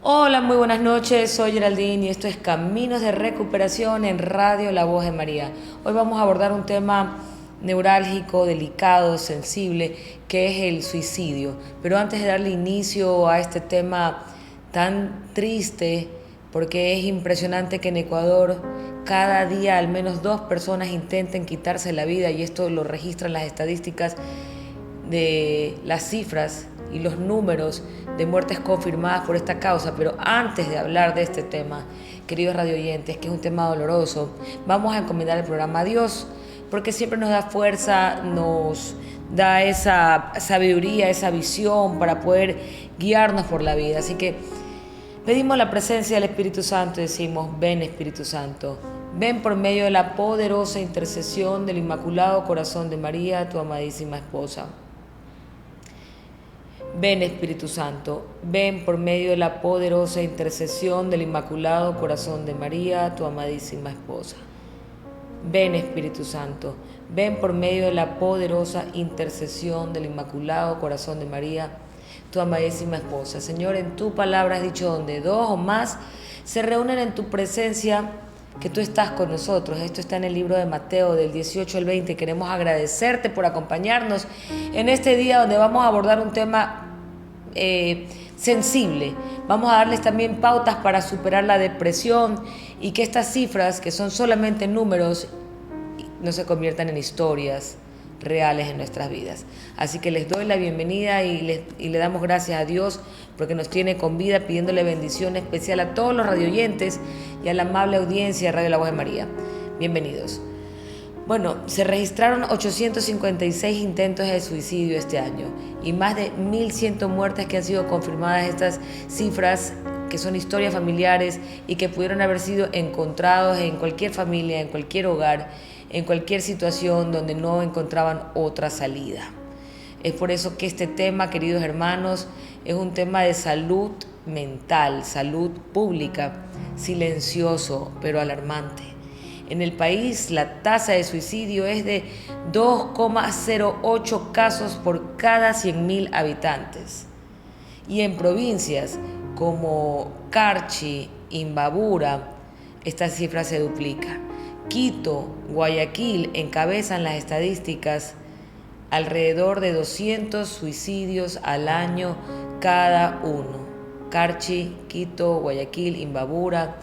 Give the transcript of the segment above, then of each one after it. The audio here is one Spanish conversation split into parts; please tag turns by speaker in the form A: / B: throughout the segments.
A: Hola, muy buenas noches, soy Geraldine y esto es Caminos de Recuperación en Radio La Voz de María. Hoy vamos a abordar un tema neurálgico, delicado, sensible, que es el suicidio. Pero antes de darle inicio a este tema tan triste, porque es impresionante que en Ecuador cada día al menos 2 personas intenten quitarse la vida, y esto lo registran las estadísticas de las cifras y los números de muertes confirmadas por esta causa. Pero antes de hablar de este tema, queridos radioyentes, que es un tema doloroso, vamos a encomendar el programa a Dios, porque siempre nos da fuerza, nos da esa sabiduría, esa visión para poder guiarnos por la vida. Así que pedimos la presencia del Espíritu Santo y decimos: ven Espíritu Santo, ven por medio de la poderosa intercesión del Inmaculado Corazón de María, tu amadísima esposa. Ven Espíritu Santo, ven por medio de la poderosa intercesión del Inmaculado Corazón de María, tu amadísima esposa. Ven Espíritu Santo, ven por medio de la poderosa intercesión del Inmaculado Corazón de María, tu amadísima esposa. Señor, en tu palabra has dicho: donde 2 o más se reúnen en tu presencia, que tú estás con nosotros. Esto está en el libro de Mateo, del 18 al 20. Queremos agradecerte por acompañarnos en este día donde vamos a abordar un tema sensible. Vamos a darles también pautas para superar la depresión y que estas cifras, que son solamente números, no se conviertan en historias reales en nuestras vidas. Así que les doy la bienvenida y le damos gracias a Dios porque nos tiene con vida, pidiéndole bendición especial a todos los radioyentes y a la amable audiencia de Radio La Voz de María. Bienvenidos. Bueno, se registraron 856 intentos de suicidio este año y más de 1.100 muertes que han sido confirmadas. Estas cifras, que son historias familiares y que pudieron haber sido encontrados en cualquier familia, en cualquier hogar, en cualquier situación donde no encontraban otra salida. Es por eso que este tema, queridos hermanos, es un tema de salud mental, salud pública, silencioso pero alarmante. En el país, la tasa de suicidio es de 2,08 casos por cada 100.000 habitantes. Y en provincias como Carchi, Imbabura, esta cifra se duplica. Quito, Guayaquil encabezan las estadísticas, alrededor de 200 suicidios al año cada uno. Carchi, Quito, Guayaquil, Imbabura.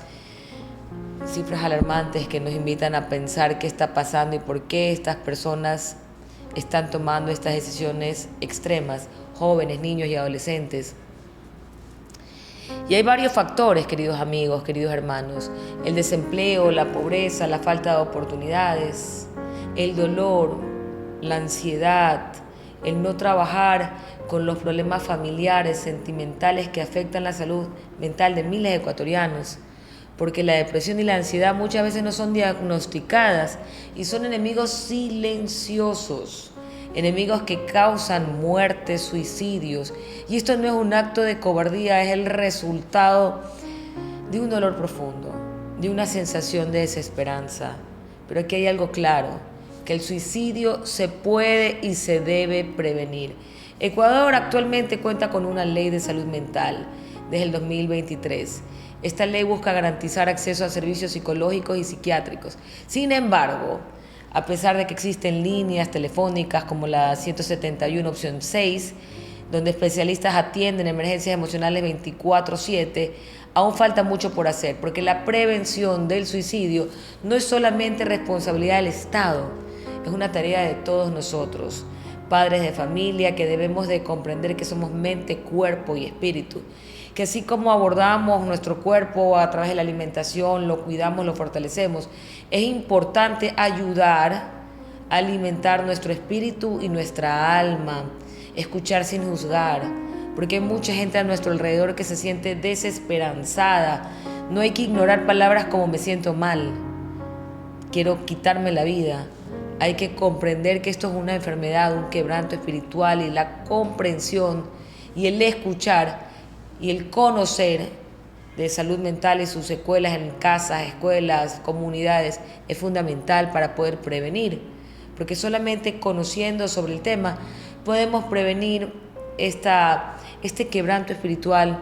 A: Cifras alarmantes que nos invitan a pensar qué está pasando y por qué estas personas están tomando estas decisiones extremas, jóvenes, niños y adolescentes. Y hay varios factores, queridos amigos, queridos hermanos: el desempleo, la pobreza, la falta de oportunidades, el dolor, la ansiedad, el no trabajar con los problemas familiares, sentimentales que afectan la salud mental de miles de ecuatorianos. Porque la depresión y la ansiedad muchas veces no son diagnosticadas y son enemigos silenciosos, enemigos que causan muertes, suicidios. Y esto no es un acto de cobardía, es el resultado de un dolor profundo, de una sensación de desesperanza. Pero aquí hay algo claro: que el suicidio se puede y se debe prevenir. Ecuador actualmente cuenta con una ley de salud mental desde el 2023. Esta ley busca garantizar acceso a servicios psicológicos y psiquiátricos. Sin embargo, a pesar de que existen líneas telefónicas como la 171 opción 6, donde especialistas atienden emergencias emocionales 24/7, aún falta mucho por hacer, porque la prevención del suicidio no es solamente responsabilidad del Estado, es una tarea de todos nosotros, padres de familia, que debemos de comprender que somos mente, cuerpo y espíritu, que así como abordamos nuestro cuerpo a través de la alimentación, lo cuidamos, lo fortalecemos, es importante ayudar a alimentar nuestro espíritu y nuestra alma, escuchar sin juzgar, porque hay mucha gente a nuestro alrededor que se siente desesperanzada. No hay que ignorar palabras como me siento mal, quiero quitarme la vida. Hay que comprender que esto es una enfermedad, un quebranto espiritual, y la comprensión y el escuchar y el conocer de salud mental y sus secuelas en casas, escuelas, comunidades es fundamental para poder prevenir, porque solamente conociendo sobre el tema podemos prevenir este quebranto espiritual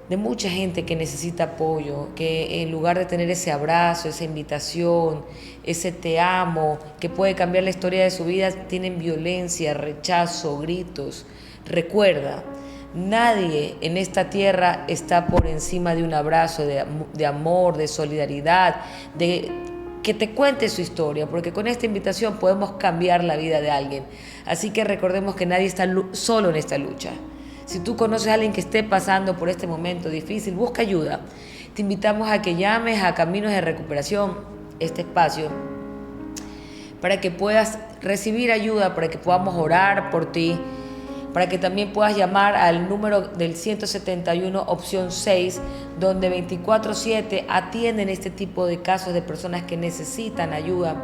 A: de mucha gente que necesita apoyo, que en lugar de tener ese abrazo, esa invitación, ese te amo, que puede cambiar la historia de su vida, tienen violencia, rechazo, gritos. Recuerda, nadie en esta tierra está por encima de un abrazo, de amor, de solidaridad, de que te cuente su historia, porque con esta invitación podemos cambiar la vida de alguien. Así que recordemos que nadie está solo en esta lucha. Si tú conoces a alguien que esté pasando por este momento difícil, busca ayuda. Te invitamos a que llames a Caminos de Recuperación, este espacio, para que puedas recibir ayuda, para que podamos orar por ti, para que también puedas llamar al número del 171 opción 6, donde 24/7 atienden este tipo de casos de personas que necesitan ayuda.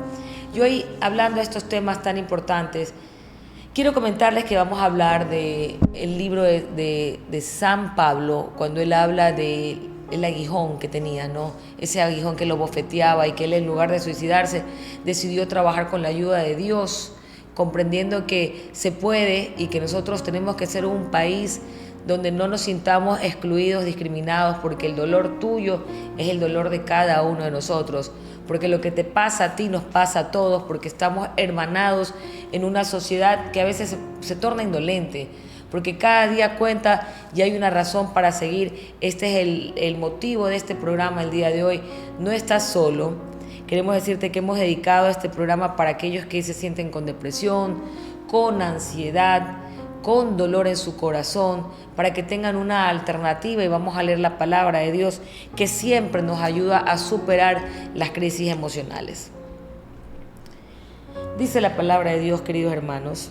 A: Y hoy, hablando de estos temas tan importantes, quiero comentarles que vamos a hablar del libro de San Pablo, cuando él habla del aguijón que tenía, ¿no? Ese aguijón que lo bofeteaba y que él, en lugar de suicidarse, decidió trabajar con la ayuda de Dios, comprendiendo que se puede y que nosotros tenemos que ser un país donde no nos sintamos excluidos, discriminados, porque el dolor tuyo es el dolor de cada uno de nosotros, porque lo que te pasa a ti nos pasa a todos, porque estamos hermanados en una sociedad que a veces se torna indolente, porque cada día cuenta y hay una razón para seguir. Este es el motivo de este programa el día de hoy. No estás solo. Queremos decirte que hemos dedicado este programa para aquellos que se sienten con depresión, con ansiedad, con dolor en su corazón, para que tengan una alternativa, y vamos a leer la palabra de Dios que siempre nos ayuda a superar las crisis emocionales. Dice la palabra de Dios, queridos hermanos,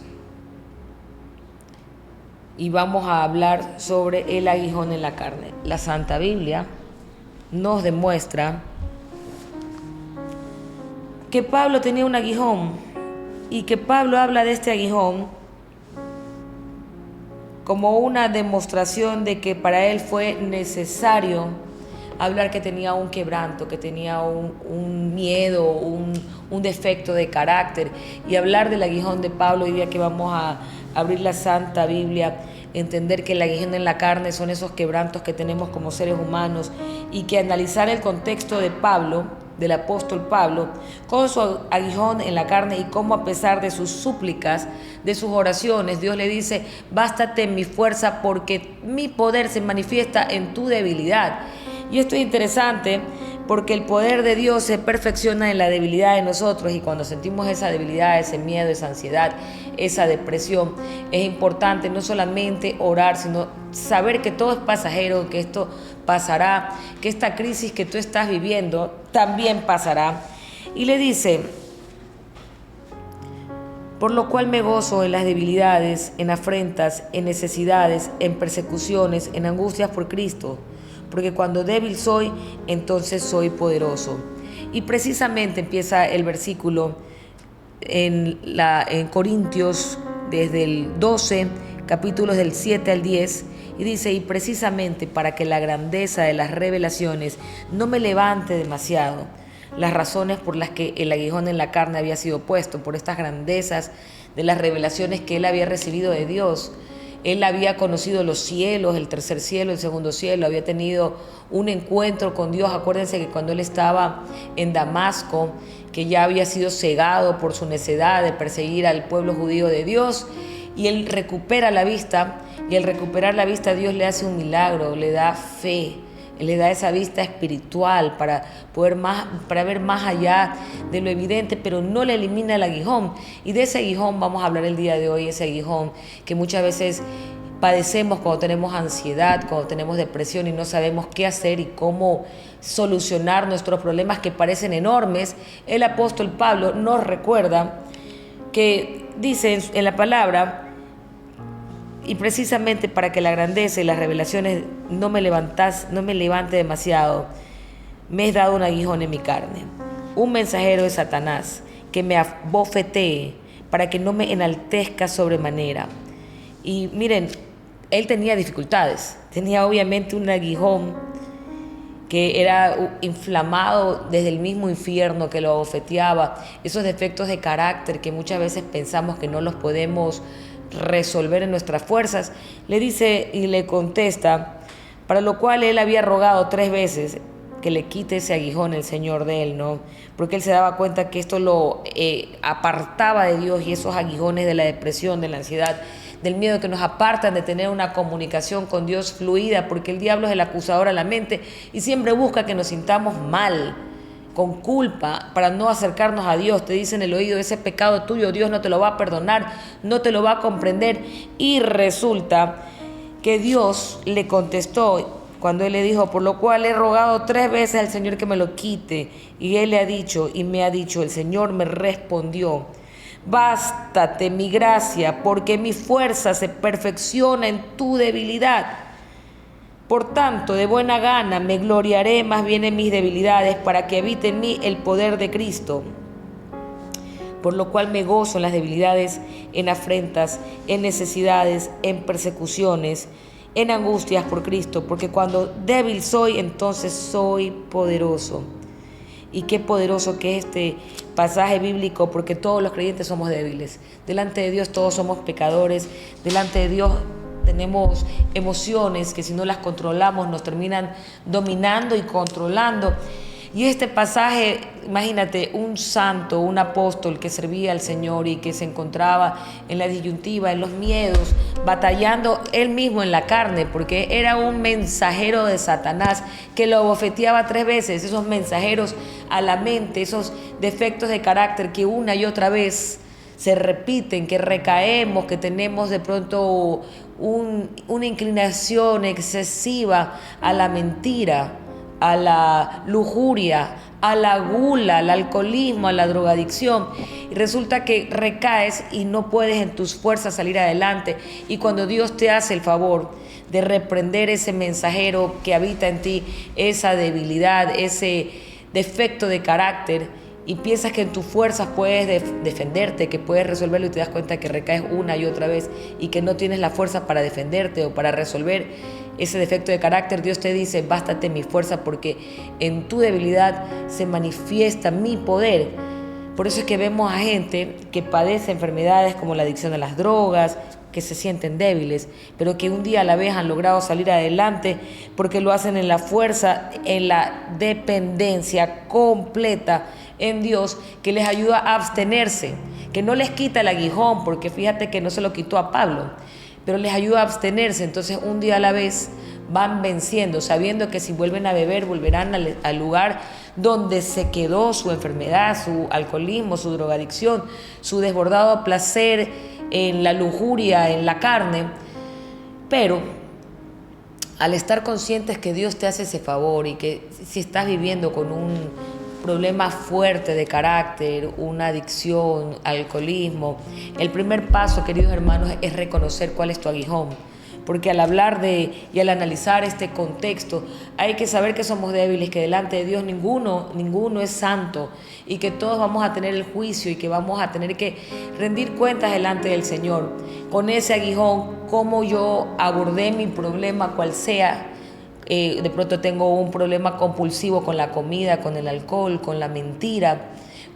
A: y vamos a hablar sobre el aguijón en la carne. La Santa Biblia nos demuestra que Pablo tenía un aguijón y que Pablo habla de este aguijón como una demostración de que para él fue necesario hablar que tenía un quebranto, que tenía un miedo, un defecto de carácter, y hablar del aguijón de Pablo. Hoy día que vamos a abrir la Santa Biblia, entender que el aguijón en la carne son esos quebrantos que tenemos como seres humanos, y que analizar el contexto de Pablo, del apóstol Pablo, con su aguijón en la carne, y cómo, a pesar de sus súplicas, de sus oraciones, Dios le dice: bástate en mi fuerza, porque mi poder se manifiesta en tu debilidad. Y esto es interesante porque el poder de Dios se perfecciona en la debilidad de nosotros, y cuando sentimos esa debilidad, ese miedo, esa ansiedad, esa depresión, es importante no solamente orar, sino saber que todo es pasajero, que esto pasará, que esta crisis que tú estás viviendo también pasará. Y le dice: por lo cual me gozo en las debilidades, en afrentas, en necesidades, en persecuciones, en angustias por Cristo, porque cuando débil soy, entonces soy poderoso. Y precisamente empieza el versículo en Corintios, desde el 12, capítulos del 7 al 10, y dice: y precisamente para que la grandeza de las revelaciones no me levante demasiado, las razones por las que el aguijón en la carne había sido puesto, por estas grandezas de las revelaciones que él había recibido de Dios. Él había conocido los cielos, el tercer cielo, el segundo cielo, había tenido un encuentro con Dios. Acuérdense que cuando él estaba en Damasco, que ya había sido cegado por su necedad de perseguir al pueblo judío de Dios, y él recupera la vista, y al recuperar la vista Dios le hace un milagro, le da fe, le da esa vista espiritual para ver más allá de lo evidente, pero no le elimina el aguijón. Y de ese aguijón vamos a hablar el día de hoy, ese aguijón que muchas veces padecemos cuando tenemos ansiedad, cuando tenemos depresión y no sabemos qué hacer y cómo solucionar nuestros problemas que parecen enormes. El apóstol Pablo nos recuerda que dice en la palabra: y precisamente para que la grandeza y las revelaciones no me levante demasiado, me es dado un aguijón en mi carne, un mensajero de Satanás, que me abofetee, para que no me enaltezca sobremanera. Y miren, él tenía dificultades, tenía obviamente un aguijón que era inflamado desde el mismo infierno que lo abofeteaba, esos defectos de carácter que muchas veces pensamos que no los podemos resolver en nuestras fuerzas. Le dice y le contesta: para lo cual él había rogado 3 veces que le quite ese aguijón el Señor de él, ¿no? Porque él se daba cuenta que esto lo apartaba de Dios, y esos aguijones de la depresión, de la ansiedad, del miedo, que nos apartan de tener una comunicación con Dios fluida, porque el diablo es el acusador a la mente y siempre busca que nos sintamos mal, con culpa, para no acercarnos a Dios. Te dice en el oído: ese pecado tuyo Dios no te lo va a perdonar, no te lo va a comprender. Y resulta que Dios le contestó cuando él le dijo: por lo cual he rogado 3 veces al Señor que me lo quite. Y él le ha dicho, y me ha dicho, el Señor me respondió: bástate mi gracia, porque mi fuerza se perfecciona en tu debilidad. Por tanto, de buena gana me gloriaré más bien en mis debilidades, para que habite en mí el poder de Cristo. Por lo cual me gozo en las debilidades, en afrentas, en necesidades, en persecuciones, en angustias por Cristo, porque cuando débil soy, entonces soy poderoso. Y qué poderoso que es este pasaje bíblico, porque todos los creyentes somos débiles. Delante de Dios todos somos pecadores. Delante de Dios tenemos emociones que, si no las controlamos, nos terminan dominando y controlando. Y este pasaje, imagínate, un santo, un apóstol que servía al Señor y que se encontraba en la disyuntiva, en los miedos, batallando él mismo en la carne, porque era un mensajero de Satanás que lo bofeteaba 3 veces. Esos mensajeros a la mente, esos defectos de carácter que una y otra vez se repiten, que recaemos, que tenemos de pronto una inclinación excesiva a la mentira, a la lujuria, a la gula, al alcoholismo, a la drogadicción. Y resulta que recaes y no puedes en tus fuerzas salir adelante. Y cuando Dios te hace el favor de reprender ese mensajero que habita en ti, esa debilidad, ese defecto de carácter, y piensas que en tus fuerzas puedes defenderte, que puedes resolverlo, y te das cuenta que recaes una y otra vez y que no tienes la fuerza para defenderte o para resolver ese defecto de carácter, Dios te dice: bástate mi fuerza, porque en tu debilidad se manifiesta mi poder. Por eso es que vemos a gente que padece enfermedades como la adicción a las drogas, que se sienten débiles, pero que un día a la vez han logrado salir adelante, porque lo hacen en la fuerza, en la dependencia completa en Dios, que les ayuda a abstenerse, que no les quita el aguijón, porque fíjate que no se lo quitó a Pablo, pero les ayuda a abstenerse. Entonces, un día a la vez van venciendo, sabiendo que si vuelven a beber, volverán al lugar donde se quedó su enfermedad, su alcoholismo, su drogadicción, su desbordado placer en la lujuria, en la carne. Pero al estar conscientes que Dios te hace ese favor, y que si estás viviendo con un problema fuerte de carácter, una adicción, alcoholismo, el primer paso, queridos hermanos, es reconocer cuál es tu aguijón. Porque al hablar y al analizar este contexto, hay que saber que somos débiles, que delante de Dios ninguno es santo, y que todos vamos a tener el juicio y que vamos a tener que rendir cuentas delante del Señor. Con ese aguijón, cómo yo abordé mi problema, cual sea. De pronto tengo un problema compulsivo con la comida, con el alcohol, con la mentira,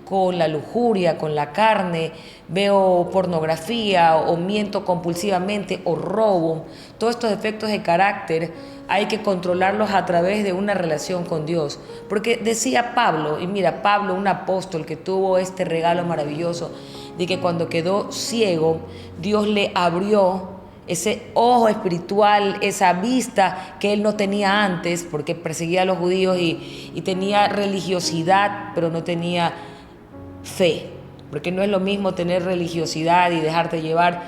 A: con la lujuria, con la carne, veo pornografía o miento compulsivamente o robo. Todos estos defectos de carácter hay que controlarlos a través de una relación con Dios. Porque decía Pablo, y mira, Pablo, un apóstol que tuvo este regalo maravilloso de que cuando quedó ciego, Dios le abrió ese ojo espiritual, esa vista que él no tenía antes, porque perseguía a los judíos y tenía religiosidad, pero no tenía fe, porque no es lo mismo tener religiosidad y dejarte llevar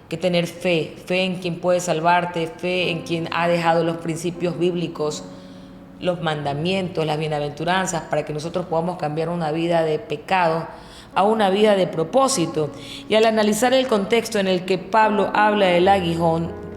A: que tener fe en quien puede salvarte, fe en quien ha dejado los principios bíblicos, los mandamientos, las bienaventuranzas, para que nosotros podamos cambiar una vida de pecado a una vida de propósito. Y al analizar el contexto en el que Pablo habla del aguijón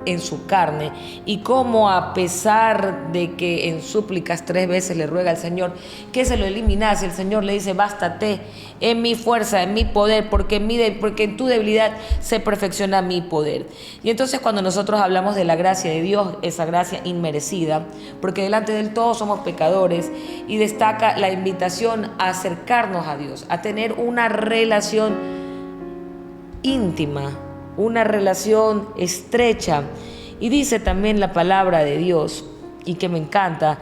A: en su carne, y cómo, a pesar de que en súplicas 3 veces le ruega al Señor que se lo eliminase, el Señor le dice: bástate en mi fuerza, en mi poder, porque en tu debilidad se perfecciona mi poder. Y entonces, cuando nosotros hablamos de la gracia de Dios, esa gracia inmerecida, porque delante de Él todos somos pecadores, y destaca la invitación a acercarnos a Dios, a tener una relación íntima, una relación estrecha. Y dice también la palabra de Dios, y que me encanta,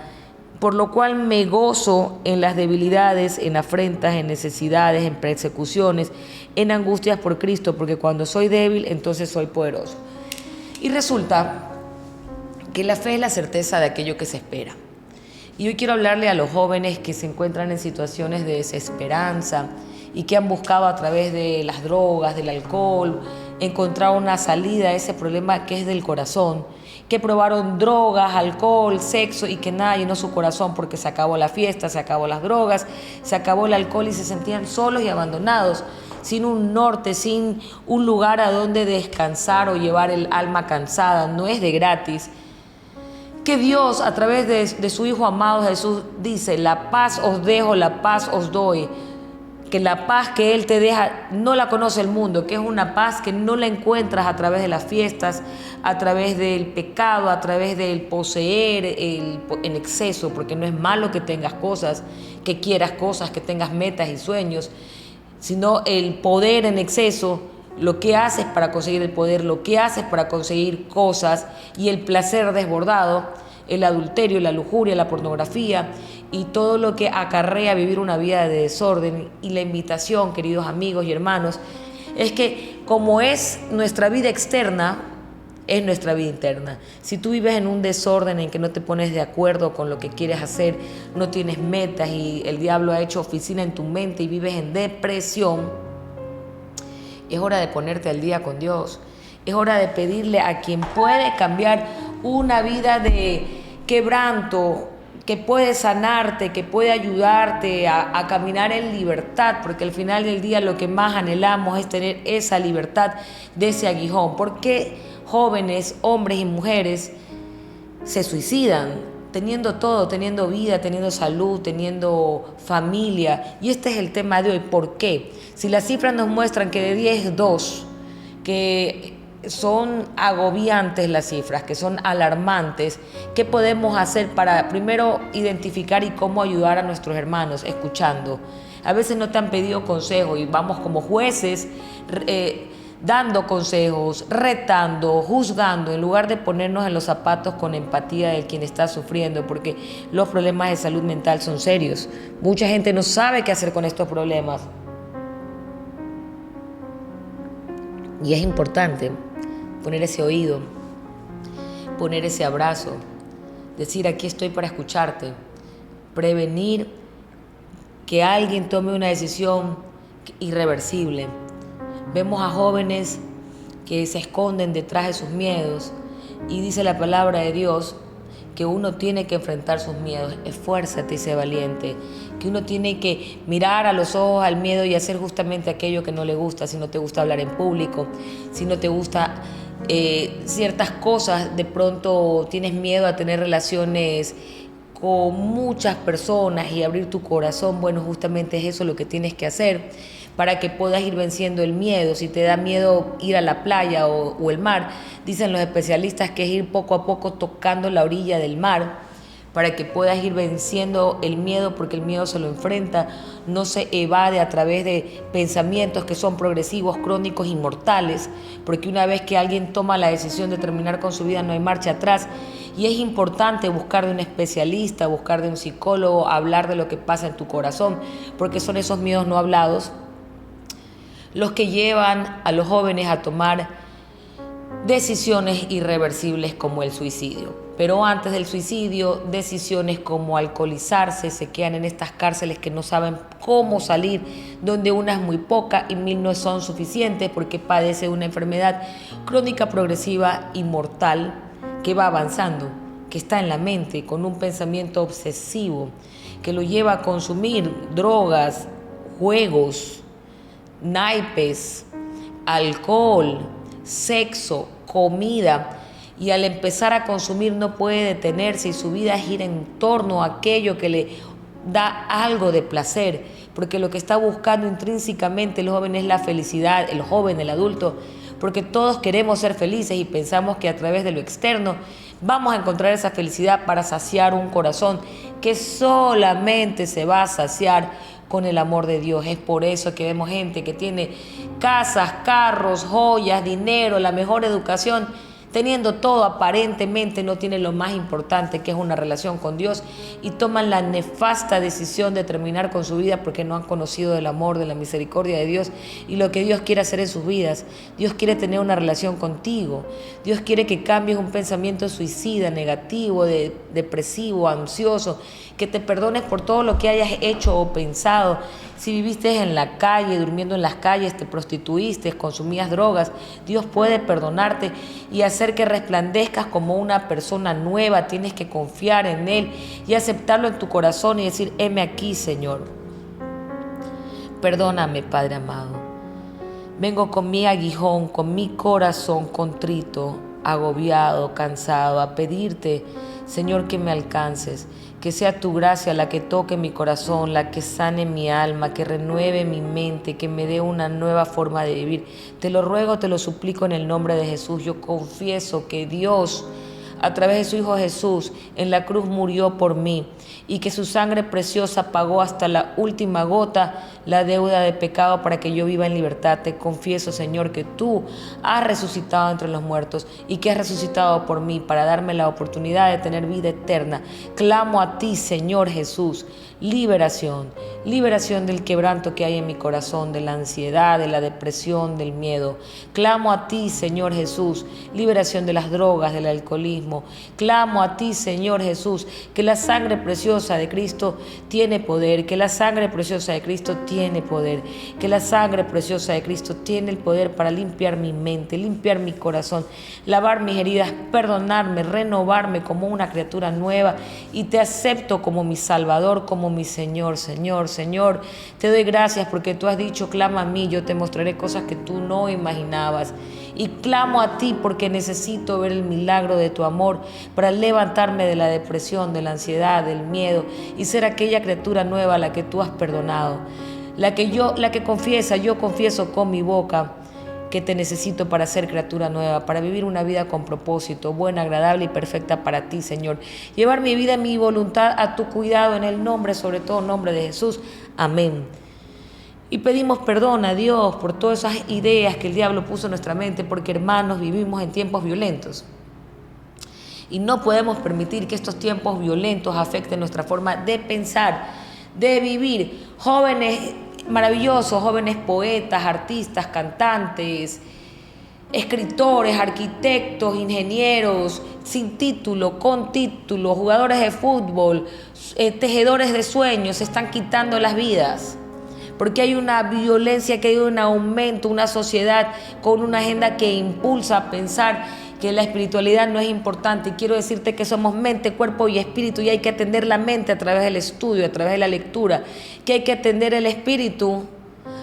A: por lo cual me gozo en las debilidades, en afrentas, en necesidades, en persecuciones, en angustias por Cristo, porque cuando soy débil, entonces soy poderoso. Y resulta que la fe es la certeza de aquello que se espera. Y hoy quiero hablarle a los jóvenes que se encuentran en situaciones de desesperanza y que han buscado a través de las drogas, del alcohol, encontrar una salida a ese problema que es del corazón, que probaron drogas, alcohol, sexo y que nada llenó su corazón porque se acabó la fiesta, se acabó las drogas, se acabó el alcohol y se sentían solos y abandonados, sin un norte, sin un lugar a donde descansar o llevar el alma cansada. No es de gratis. Que Dios a través de su Hijo amado Jesús dice: la paz os dejo, la paz os doy. Que la paz que Él te deja no la conoce el mundo, que es una paz que no la encuentras a través de las fiestas, a través del pecado, a través del poseer en exceso, porque no es malo que tengas cosas, que quieras cosas, que tengas metas y sueños, sino el poder en exceso, lo que haces para conseguir el poder, lo que haces para conseguir cosas y el placer desbordado, el adulterio, la lujuria, la pornografía y todo lo que acarrea vivir una vida de desorden. Y la invitación, queridos amigos y hermanos, es que como es nuestra vida externa, es nuestra vida interna. Si tú vives en un desorden en que no te pones de acuerdo con lo que quieres hacer, no tienes metas y el diablo ha hecho oficina en tu mente y vives en depresión, es hora de ponerte al día con Dios. Es hora de pedirle a quien puede cambiar una vida de quebranto, que puede sanarte, que puede ayudarte a caminar en libertad, porque al final del día lo que más anhelamos es tener esa libertad de ese aguijón. ¿Por qué jóvenes, hombres y mujeres se suicidan? Teniendo todo, teniendo vida, teniendo salud, teniendo familia. Y este es el tema de hoy. ¿Por qué? Si las cifras nos muestran que de 10, 2, que son agobiantes las cifras, que son alarmantes, ¿qué podemos hacer para primero identificar y cómo ayudar a nuestros hermanos? Escuchando. A veces no te han pedido consejo y vamos como jueces dando consejos, retando, juzgando, en lugar de ponernos en los zapatos con empatía de quien está sufriendo, porque los problemas de salud mental son serios. Mucha gente no sabe qué hacer con estos problemas. Y es importante poner ese oído, poner ese abrazo, decir: aquí estoy para escucharte, prevenir que alguien tome una decisión irreversible. Vemos a jóvenes que se esconden detrás de sus miedos y dice la palabra de Dios que uno tiene que enfrentar sus miedos. Esfuérzate y sé valiente. Que uno tiene que mirar a los ojos al miedo y hacer justamente aquello que no le gusta. Si no te gusta hablar en público, si no te gusta ciertas cosas, de pronto tienes miedo a tener relaciones con muchas personas y abrir tu corazón, bueno, justamente es eso lo que tienes que hacer para que puedas ir venciendo el miedo. Si te da miedo ir a la playa o el mar, dicen los especialistas que es ir poco a poco tocando la orilla del mar para que puedas ir venciendo el miedo, porque el miedo se lo enfrenta, no se evade a través de pensamientos que son progresivos, crónicos, inmortales, porque una vez que alguien toma la decisión de terminar con su vida no hay marcha atrás. Y es importante buscar de un especialista, buscar de un psicólogo, hablar de lo que pasa en tu corazón, porque son esos miedos no hablados los que llevan a los jóvenes a tomar decisiones irreversibles como el suicidio. Pero antes del suicidio, decisiones como alcoholizarse, se quedan en estas cárceles que no saben cómo salir, donde una es muy poca y 1000 no son suficientes porque padece una enfermedad crónica progresiva y mortal que va avanzando, que está en la mente, con un pensamiento obsesivo que lo lleva a consumir drogas, juegos, naipes, alcohol, sexo, comida, y al empezar a consumir no puede detenerse y su vida gira en torno a aquello que le da algo de placer, porque lo que está buscando intrínsecamente el joven es la felicidad, el joven, el adulto, porque todos queremos ser felices y pensamos que a través de lo externo vamos a encontrar esa felicidad para saciar un corazón que solamente se va a saciar con el amor de Dios. Es por eso que vemos gente que tiene casas, carros, joyas, dinero, la mejor educación, teniendo todo aparentemente no tienen lo más importante, que es una relación con Dios, y toman la nefasta decisión de terminar con su vida porque no han conocido del amor, de la misericordia de Dios y lo que Dios quiere hacer en sus vidas. Dios quiere tener una relación contigo. Dios quiere que cambies un pensamiento suicida, negativo, depresivo, ansioso, que te perdones por todo lo que hayas hecho o pensado. Si viviste en la calle, durmiendo en las calles, te prostituiste, consumías drogas, Dios puede perdonarte y hacer que resplandezcas como una persona nueva. Tienes que confiar en Él y aceptarlo en tu corazón y decir: heme aquí, Señor. Perdóname, Padre amado. Vengo con mi aguijón, con mi corazón contrito, agobiado, cansado, a pedirte, Señor, que me alcances. Que sea tu gracia la que toque mi corazón, la que sane mi alma, que renueve mi mente, que me dé una nueva forma de vivir. Te lo ruego, te lo suplico en el nombre de Jesús. Yo confieso que Dios, a través de su Hijo Jesús, en la cruz murió por mí y que su sangre preciosa pagó hasta la última gota la deuda de pecado para que yo viva en libertad. Te confieso, Señor, que tú has resucitado entre los muertos y que has resucitado por mí para darme la oportunidad de tener vida eterna. Clamo a ti, Señor Jesús, liberación, liberación del quebranto que hay en mi corazón, de la ansiedad, de la depresión, del miedo. Clamo a ti, Señor Jesús, liberación de las drogas, del alcoholismo. Clamo a ti, Señor Jesús, que la sangre preciosa de Cristo tiene poder, que la sangre preciosa de Cristo tiene poder, que la sangre preciosa de Cristo tiene el poder para limpiar mi mente, limpiar mi corazón, lavar mis heridas, perdonarme, renovarme como una criatura nueva, y te acepto como mi Salvador, como mi Señor. Señor, te doy gracias porque tú has dicho: clama a mí, yo te mostraré cosas que tú no imaginabas. Y clamo a ti porque necesito ver el milagro de tu amor para levantarme de la depresión, de la ansiedad, del miedo y ser aquella criatura nueva a la que tú has perdonado. La que confiesa, yo confieso con mi boca que te necesito para ser criatura nueva, para vivir una vida con propósito, buena, agradable y perfecta para ti, Señor. Llevar mi vida, mi voluntad a tu cuidado en el nombre, sobre todo nombre de Jesús. Amén. Y pedimos perdón a Dios por todas esas ideas que el diablo puso en nuestra mente, porque, hermanos, vivimos en tiempos violentos. Y no podemos permitir que estos tiempos violentos afecten nuestra forma de pensar, de vivir. Jóvenes maravillosos, jóvenes poetas, artistas, cantantes, escritores, arquitectos, ingenieros, sin título, con título, jugadores de fútbol, tejedores de sueños, se están quitando las vidas. Porque hay una violencia, que hay un aumento, una sociedad con una agenda que impulsa a pensar que la espiritualidad no es importante. Y quiero decirte que somos mente, cuerpo y espíritu, y hay que atender la mente a través del estudio, a través de la lectura, que hay que atender el espíritu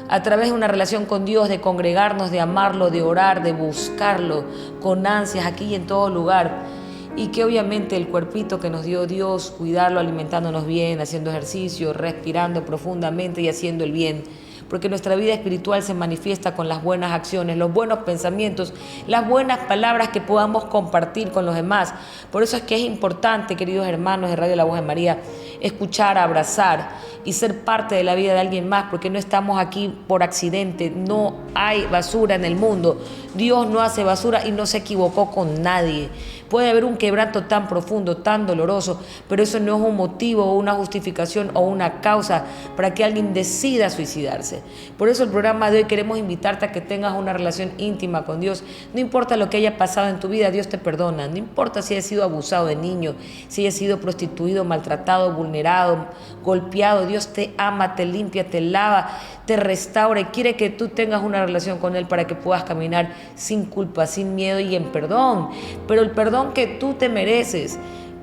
A: a través de una relación con Dios, de congregarnos, de amarlo, de orar, de buscarlo con ansias aquí y en todo lugar. Y que obviamente el cuerpito que nos dio Dios, cuidarlo alimentándonos bien, haciendo ejercicio, respirando profundamente y haciendo el bien. Porque nuestra vida espiritual se manifiesta con las buenas acciones, los buenos pensamientos, las buenas palabras que podamos compartir con los demás. Por eso es que es importante, queridos hermanos de Radio La Voz de María, escuchar, abrazar y ser parte de la vida de alguien más, porque no estamos aquí por accidente. No hay basura en el mundo. Dios no hace basura y no se equivocó con nadie. Puede haber un quebranto tan profundo, tan doloroso, pero eso no es un motivo o una justificación o una causa para que alguien decida suicidarse. Por eso el programa de hoy queremos invitarte a que tengas una relación íntima con Dios. No importa lo que haya pasado en tu vida, Dios te perdona. No importa si hayas sido abusado de niño, si hayas sido prostituido, maltratado, vulnerado, golpeado. Dios te ama, te limpia, te lava, te restaura y quiere que tú tengas una relación con Él para que puedas caminar sin culpa, sin miedo y en perdón. Pero el perdón que tú te mereces,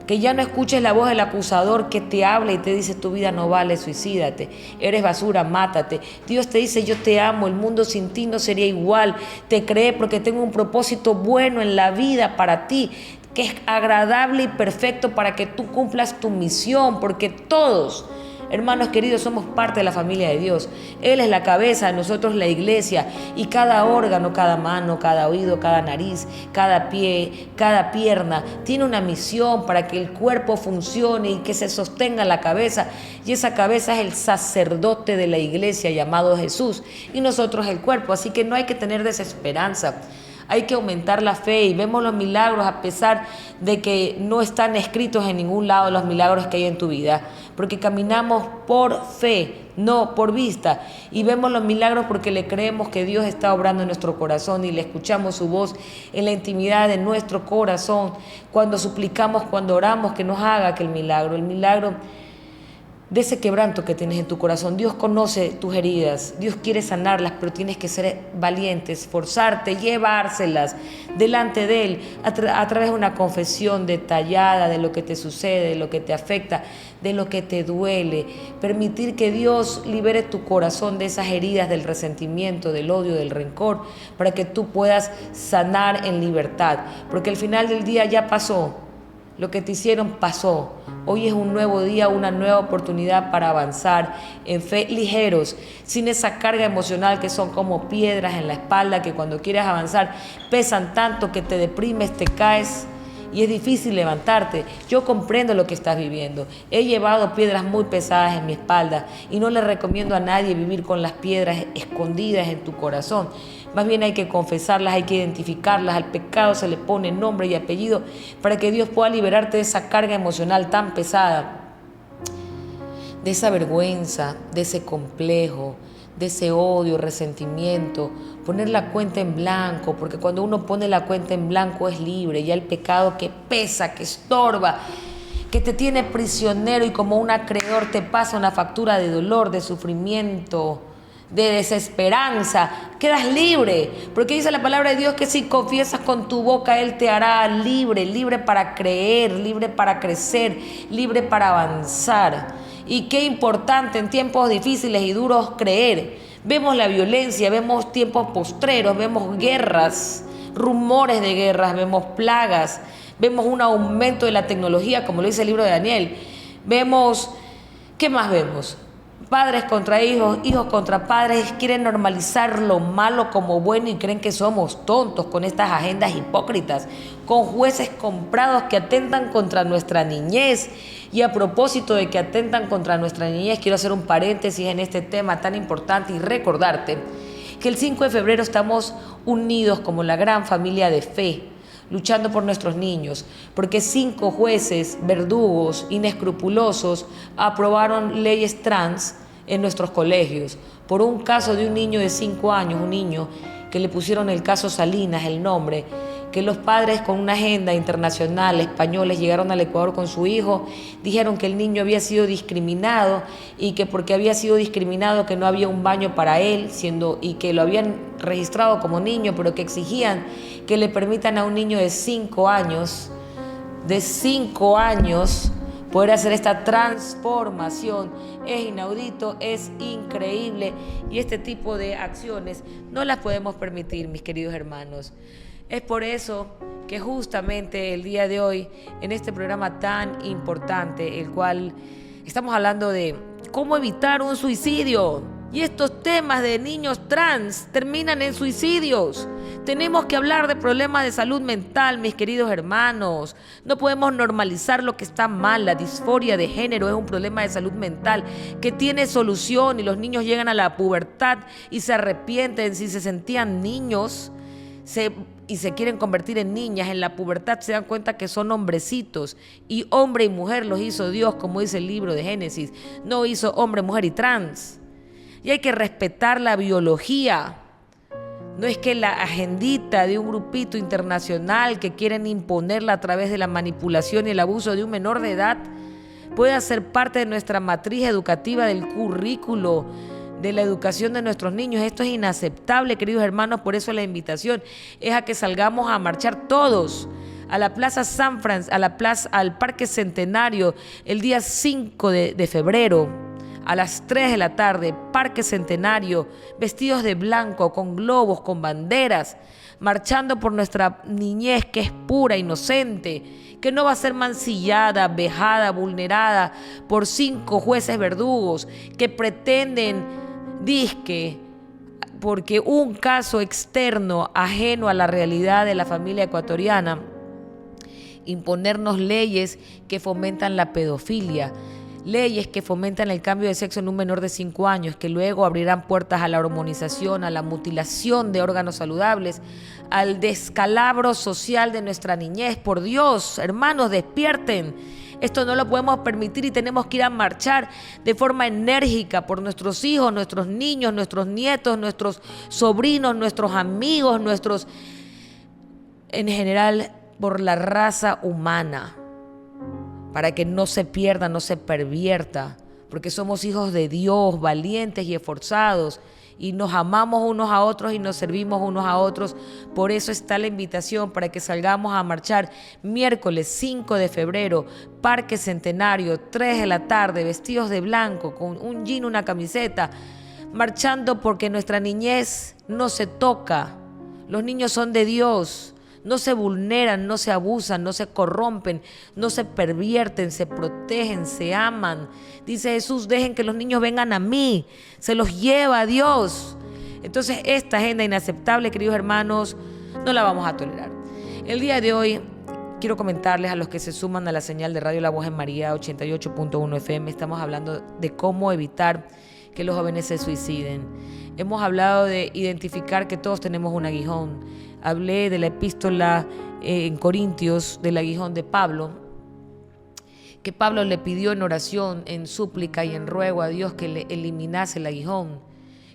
A: que ya no escuches la voz del acusador que te habla y te dice: tu vida no vale, suicídate, eres basura, mátate. Dios te dice: yo te amo, el mundo sin ti no sería igual, te creé porque tengo un propósito bueno en la vida para ti, que es agradable y perfecto para que tú cumplas tu misión, porque todos, hermanos queridos, somos parte de la familia de Dios. Él es la cabeza, de nosotros la iglesia, y cada órgano, cada mano, cada oído, cada nariz, cada pie, cada pierna tiene una misión para que el cuerpo funcione y que se sostenga la cabeza, y esa cabeza es el sacerdote de la iglesia llamado Jesús, y nosotros el cuerpo. Así que no hay que tener desesperanza. Hay que aumentar la fe y vemos los milagros a pesar de que no están escritos en ningún lado los milagros que hay en tu vida. Porque caminamos por fe, no por vista. Y vemos los milagros porque le creemos que Dios está obrando en nuestro corazón y le escuchamos su voz en la intimidad de nuestro corazón. Cuando suplicamos, cuando oramos, que nos haga aquel milagro. El milagro de ese quebranto que tienes en tu corazón. Dios conoce tus heridas, Dios quiere sanarlas, pero tienes que ser valiente, esforzarte, llevárselas delante de Él a través de una confesión detallada de lo que te sucede, de lo que te afecta, de lo que te duele. Permitir que Dios libere tu corazón de esas heridas del resentimiento, del odio, del rencor, para que tú puedas sanar en libertad, porque al final del día ya pasó. Lo que te hicieron pasó. Hoy es un nuevo día, una nueva oportunidad para avanzar en fe, ligeros, sin esa carga emocional que son como piedras en la espalda que cuando quieres avanzar pesan tanto que te deprimes, te caes y es difícil levantarte. Yo comprendo lo que estás viviendo. He llevado piedras muy pesadas en mi espalda y no le recomiendo a nadie vivir con las piedras escondidas en tu corazón. Más bien hay que confesarlas, hay que identificarlas. Al pecado se le pone nombre y apellido para que Dios pueda liberarte de esa carga emocional tan pesada, de esa vergüenza, de ese complejo, de ese odio, resentimiento. Poner la cuenta en blanco, porque cuando uno pone la cuenta en blanco es libre. Ya el pecado que pesa, que estorba, que te tiene prisionero y como un acreedor te pasa una factura de dolor, de sufrimiento, de desesperanza, quedas libre, porque dice la palabra de Dios que si confiesas con tu boca Él te hará libre, libre para creer, libre para crecer, libre para avanzar. Y qué importante en tiempos difíciles y duros creer. Vemos la violencia, vemos tiempos postreros, vemos guerras, rumores de guerras, vemos plagas, vemos un aumento de la tecnología, como lo dice el libro de Daniel. Vemos, ¿qué más vemos? Padres contra hijos, hijos contra padres, quieren normalizar lo malo como bueno y creen que somos tontos con estas agendas hipócritas, con jueces comprados que atentan contra nuestra niñez. Y a propósito de que atentan contra nuestra niñez, quiero hacer un paréntesis en este tema tan importante y recordarte que el 5 de febrero estamos unidos como la gran familia de fe, luchando por nuestros niños, porque 5 jueces verdugos inescrupulosos aprobaron leyes trans en nuestros colegios por un caso de un niño de 5 años, un niño que le pusieron el caso Salinas, el nombre, que los padres con una agenda internacional, españoles, llegaron al Ecuador con su hijo, dijeron que el niño había sido discriminado y que porque había sido discriminado que no había un baño para él, y que lo habían registrado como niño, pero que exigían que le permitan a un niño de 5 años, poder hacer esta transformación. Es inaudito, es increíble y este tipo de acciones no las podemos permitir, mis queridos hermanos. Es por eso que justamente el día de hoy, en este programa tan importante, el cual estamos hablando de cómo evitar un suicidio, y estos temas de niños trans terminan en suicidios. Tenemos que hablar de problemas de salud mental, mis queridos hermanos. No podemos normalizar lo que está mal. La disforia de género es un problema de salud mental que tiene solución, y los niños llegan a la pubertad y se arrepienten. Si se sentían niños y se quieren convertir en niñas, en la pubertad se dan cuenta que son hombrecitos, y hombre y mujer los hizo Dios, como dice el libro de Génesis. No hizo hombre, mujer y trans. Y hay que respetar la biología. No es que la agendita de un grupito internacional que quieren imponerla a través de la manipulación y el abuso de un menor de edad pueda ser parte de nuestra matriz educativa, del currículo, de la educación de nuestros niños. Esto es inaceptable, queridos hermanos. Por eso la invitación es a que salgamos a marchar todos a la Plaza San Francisco, al Parque Centenario, el día 5 de febrero. A las 3 de la tarde, Parque Centenario, vestidos de blanco, con globos, con banderas, marchando por nuestra niñez que es pura, inocente, que no va a ser mancillada, vejada, vulnerada por 5 jueces verdugos que pretenden, porque un caso externo, ajeno a la realidad de la familia ecuatoriana, imponernos leyes que fomentan la pedofilia. leyes que fomentan el cambio de sexo en un menor de 5 años, que luego abrirán puertas a la hormonización, a la mutilación de órganos saludables, al descalabro social de nuestra niñez. Por Dios, hermanos, despierten. Esto no lo podemos permitir y tenemos que ir a marchar de forma enérgica por nuestros hijos, nuestros niños, nuestros nietos, nuestros sobrinos, nuestros amigos, en general, por la raza humana, para que no se pierda, no se pervierta, porque somos hijos de Dios, valientes y esforzados, y nos amamos unos a otros y nos servimos unos a otros. Por eso está la invitación para que salgamos a marchar miércoles 5 de febrero, Parque Centenario, 3 de la tarde, vestidos de blanco, con un jean, una camiseta, marchando porque nuestra niñez no se toca. Los niños son de Dios. No se vulneran, no se abusan, no se corrompen, no se pervierten, se protegen, se aman. Dice Jesús, dejen que los niños vengan a mí, se los lleva a Dios. Entonces esta agenda inaceptable, queridos hermanos, no la vamos a tolerar. El día de hoy quiero comentarles a los que se suman a la señal de Radio La Voz en María 88.1 FM, estamos hablando de cómo evitar que los jóvenes se suiciden. Hemos hablado de identificar que todos tenemos un aguijón. Hablé de la epístola en Corintios, del aguijón de Pablo, que Pablo le pidió en oración, en súplica y en ruego a Dios que le eliminase el aguijón,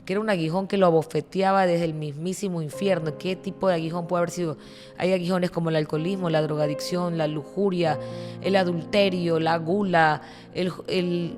A: que era un aguijón que lo abofeteaba desde el mismísimo infierno. ¿Qué tipo de aguijón puede haber sido? Hay aguijones como el alcoholismo, la drogadicción, la lujuria, el adulterio, la gula, el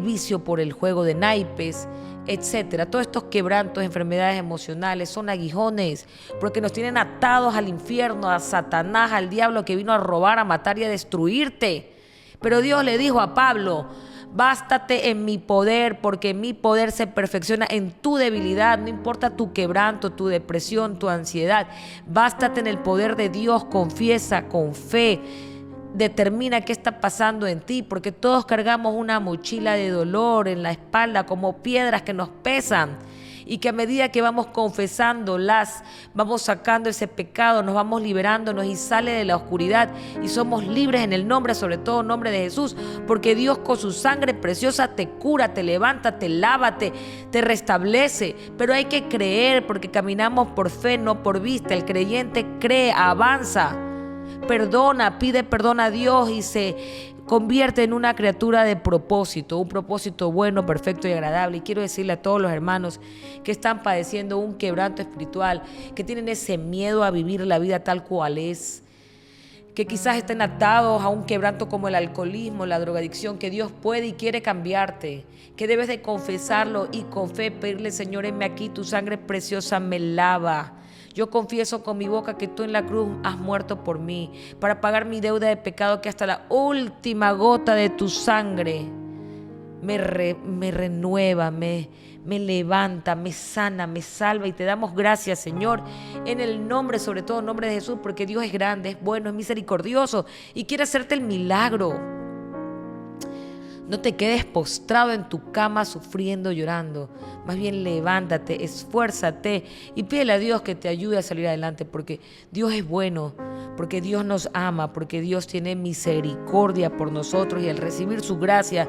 A: vicio por el juego de naipes, etcétera. Todos estos quebrantos, enfermedades emocionales son aguijones porque nos tienen atados al infierno, a Satanás, al diablo que vino a robar, a matar y a destruirte. Pero Dios le dijo a Pablo: bástate en mi poder, porque mi poder se perfecciona en tu debilidad. No importa tu quebranto, tu depresión, tu ansiedad, bástate en el poder de Dios. Confiesa con fe, determina qué está pasando en ti, porque todos cargamos una mochila de dolor en la espalda, como piedras que nos pesan, y que a medida que vamos confesándolas, vamos sacando ese pecado, nos vamos liberándonos y sale de la oscuridad y somos libres en el nombre, sobre todo nombre de Jesús, porque Dios con su sangre preciosa te cura, te levanta, te lava, te restablece. Pero hay que creer, porque caminamos por fe, no por vista. El creyente cree, avanza, perdona, pide perdón a Dios y se convierte en una criatura de propósito, un propósito bueno, perfecto y agradable. Y quiero decirle a todos los hermanos que están padeciendo un quebranto espiritual, que tienen ese miedo a vivir la vida tal cual es, que quizás estén atados a un quebranto como el alcoholismo, la drogadicción, que Dios puede y quiere cambiarte, que debes de confesarlo y con fe pedirle: Señor, heme aquí, tu sangre preciosa me lava. Yo confieso con mi boca que tú en la cruz has muerto por mí, para pagar mi deuda de pecado, que hasta la última gota de tu sangre me renueva, me levanta, me sana, me salva. Y te damos gracias, Señor, en el nombre, sobre todo en nombre de Jesús, porque Dios es grande, es bueno, es misericordioso y quiere hacerte el milagro. No te quedes postrado en tu cama sufriendo, llorando. Más bien levántate, esfuérzate y pídele a Dios que te ayude a salir adelante, porque Dios es bueno, porque Dios nos ama, porque Dios tiene misericordia por nosotros, y al recibir su gracia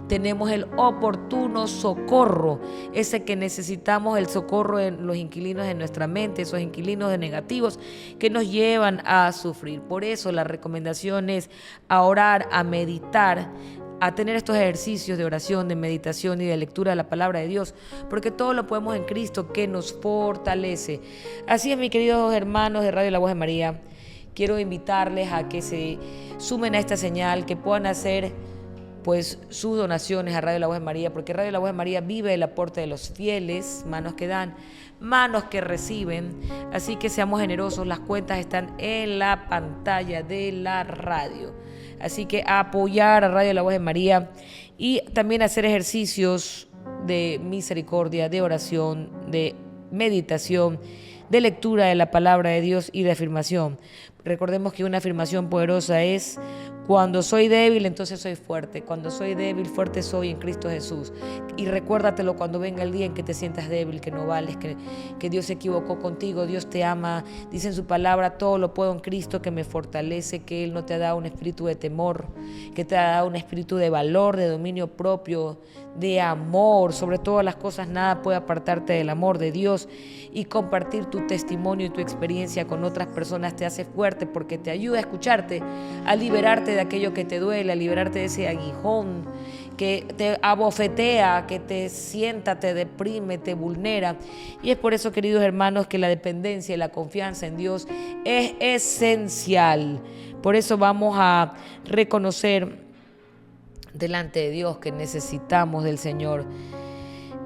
A: tenemos el oportuno socorro, ese que necesitamos, el socorro en los inquilinos de nuestra mente, esos inquilinos de negativos que nos llevan a sufrir. Por eso la recomendación es a orar, a meditar, a tener estos ejercicios de oración, de meditación y de lectura de la palabra de Dios, porque todo lo podemos en Cristo que nos fortalece. Así es, mis queridos hermanos de Radio La Voz de María, quiero invitarles a que se sumen a esta señal, que puedan hacer pues sus donaciones a Radio La Voz de María, porque Radio La Voz de María vive el aporte de los fieles, manos que dan, manos que reciben. Así que seamos generosos, las cuentas están en la pantalla de la radio. Así que a apoyar a Radio La Voz de María y también hacer ejercicios de misericordia, de oración, de meditación, de lectura de la palabra de Dios y de afirmación. Recordemos que una afirmación poderosa es: cuando soy débil, entonces soy fuerte. Cuando soy débil, fuerte soy en Cristo Jesús. Y recuérdatelo cuando venga el día en que te sientas débil, que no vales, que Dios se equivocó contigo, Dios te ama. Dice en su palabra: todo lo puedo en Cristo que me fortalece, que Él no te ha dado un espíritu de temor, que te ha dado un espíritu de valor, de dominio propio, de amor. Sobre todas las cosas, nada puede apartarte del amor de Dios. Y compartir tu testimonio y tu experiencia con otras personas te hace fuerte, porque te ayuda a escucharte, a liberarte de aquello que te duele, a liberarte de ese aguijón que te abofetea, que te sienta, te deprime, te vulnera. Y es por eso, queridos hermanos, que la dependencia y la confianza en Dios es esencial. Por eso vamos a reconocer delante de Dios que necesitamos del Señor.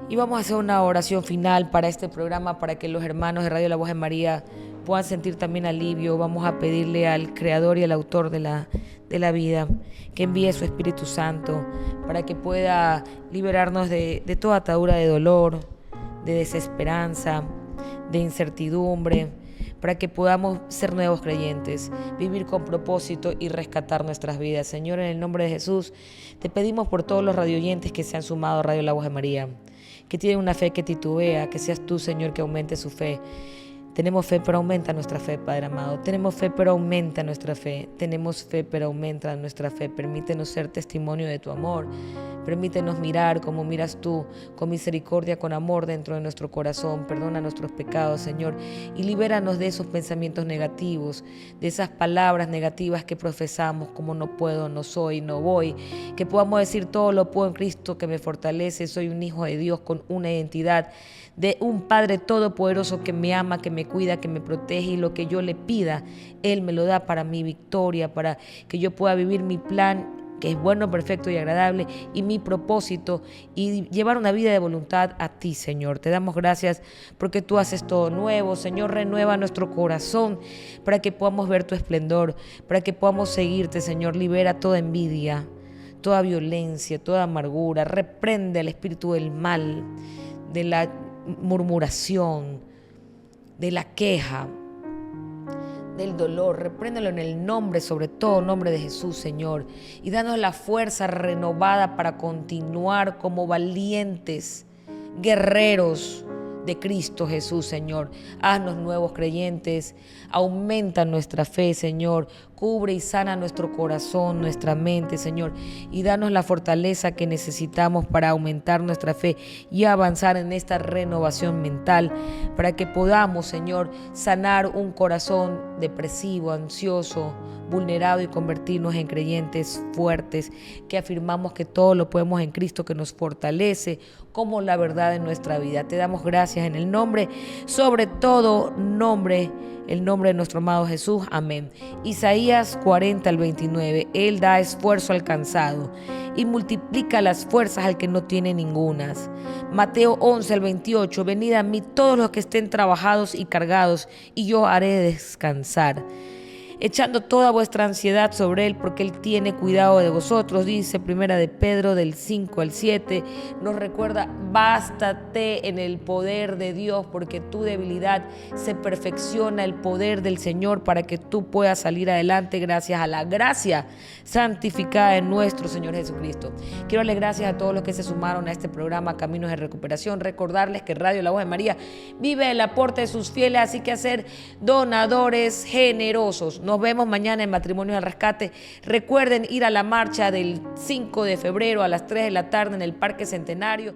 A: Y vamos a hacer una oración final para este programa, para que los hermanos de Radio La Voz de María puedan sentir también alivio. Vamos a pedirle al Creador y al Autor de la vida que envíe su Espíritu Santo para que pueda liberarnos de toda atadura de dolor, de desesperanza, de incertidumbre, para que podamos ser nuevos creyentes, vivir con propósito y rescatar nuestras vidas. Señor, en el nombre de Jesús, te pedimos por todos los radioyentes que se han sumado a Radio La Voz de María, que tienen una fe que titubea, que seas tú, Señor, que aumente su fe. Tenemos fe, pero aumenta nuestra fe, Padre amado. Tenemos fe, pero aumenta nuestra fe. Tenemos fe, pero aumenta nuestra fe. Permítenos ser testimonio de tu amor. Permítenos mirar como miras tú, con misericordia, con amor dentro de nuestro corazón. Perdona nuestros pecados, Señor, y libéranos de esos pensamientos negativos, de esas palabras negativas que profesamos, como no puedo, no soy, no voy. Que podamos decir: todo lo puedo en Cristo que me fortalece. Soy un hijo de Dios con una identidad de un Padre todopoderoso que me ama, que me cuida, que me protege, y lo que yo le pida, Él me lo da para mi victoria, para que yo pueda vivir mi plan, que es bueno, perfecto y agradable, y mi propósito, y llevar una vida de voluntad a ti, Señor. Te damos gracias porque tú haces todo nuevo. Señor, renueva nuestro corazón para que podamos ver tu esplendor, para que podamos seguirte, Señor. Libera toda envidia, toda violencia, toda amargura. Reprende el espíritu del mal, de la murmuración, de la queja, del dolor. Repréndelo en el nombre, sobre todo nombre de Jesús, Señor, y danos la fuerza renovada para continuar como valientes guerreros de Cristo Jesús, Señor. Haznos nuevos creyentes, aumenta nuestra fe, Señor. Cubre y sana nuestro corazón, nuestra mente, Señor, y danos la fortaleza que necesitamos para aumentar nuestra fe y avanzar en esta renovación mental, para que podamos, Señor, sanar un corazón depresivo, ansioso, vulnerado, y convertirnos en creyentes fuertes, que afirmamos que todo lo podemos en Cristo, que nos fortalece como la verdad en nuestra vida. Te damos gracias en el nombre, sobre todo nombre, el nombre de nuestro amado Jesús. Amén. Isaías 40 al 29. Él da esfuerzo al cansado y multiplica las fuerzas al que no tiene ningunas. Mateo 11 al 28. Venid a mí todos los que estén trabajados y cargados, y yo haré descansar. Echando toda vuestra ansiedad sobre Él, porque Él tiene cuidado de vosotros, dice Primera de Pedro del 5 al 7. Nos recuerda: bástate en el poder de Dios, porque tu debilidad se perfecciona el poder del Señor, para que tú puedas salir adelante gracias a la gracia santificada de nuestro Señor Jesucristo. Quiero darle gracias a todos los que se sumaron a este programa Caminos de Recuperación. Recordarles que Radio La Voz de María vive el aporte de sus fieles, así que hacer donadores generosos. Nos vemos mañana en Matrimonios al Rescate. Recuerden ir a la marcha del 5 de febrero a las 3 de la tarde en el Parque Centenario.